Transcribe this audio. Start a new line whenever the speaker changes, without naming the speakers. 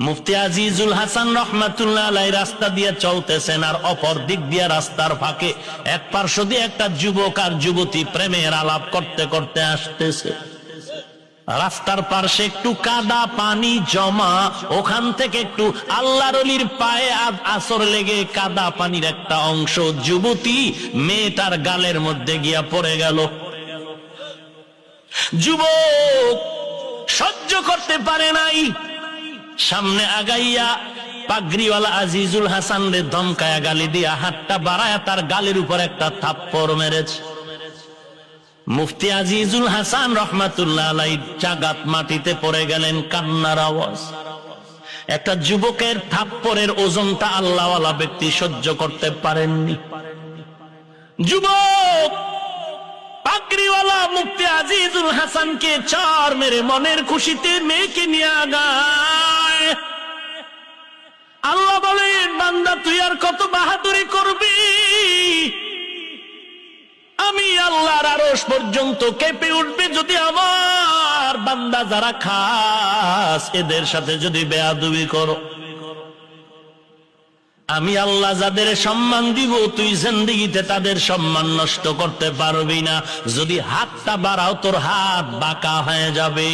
মুফতি আজিজুল হাসান রহমাতুল্লাহ আলাইহি রাস্তা দিয়ে চলতেছেন, আর অপর দিক দিয়ে রাস্তার ফাঁকে এক পার্শ্ব দিয়ে একটা যুবক আর যুবতী প্রেমের আলাপ করতে করতে আসতেছে। রাস্তার পার্শ্বে একটু কাদা পানি জমা, ওখান থেকে একটু আল্লাহর ওলির পায়ে আসর লেগে কাদা পানির একটা অংশ যুবতী মেয়েটার গালের মধ্যে গিয়া পড়ে গেল। যুবক সহ্য করতে পারে নাই, সামনে আগাইয়া পাগড়িওয়ালা আজিজুল হাসান রে ধমকায়া গালি দিয়া হাতটা বাড়ায়া তার গালের উপর একটা থাপ্পড় মেরেছে। মুফতি আজিজুল হাসান রহমাতুল্লাহ আলাইহি জাগাত মাটিতে পড়ে গেলেন, কান্নার আওয়াজ। একটা যুবকের থাপ্পড়ের ওজনটা আল্লাহওয়ালা ব্যক্তি সহ্য করতে পারেননি। যুবক পাগড়িওয়ালা মুফতি আজিজুল হাসানকে চার মেরে মনের খুশিতে মেয়েকে নিয়ে আগায়। আল্লাহ বলেন, বান্দা তুই আর কত বাহাদুরি করবি? আমি আল্লাহর আরশ পর্যন্ত কেঁপে উঠবে যদি আমার বান্দা যারা খাস এদের সাথে যদি বেয়াদবি করো। আমি আল্লাহ যাদের সম্মান দিব তুই জিন্দেগিতে তাদের সম্মান নষ্ট করতে পারবি না। যদি হাতটা বাড়াও তোর হাত বাঁকা হয়ে যাবে।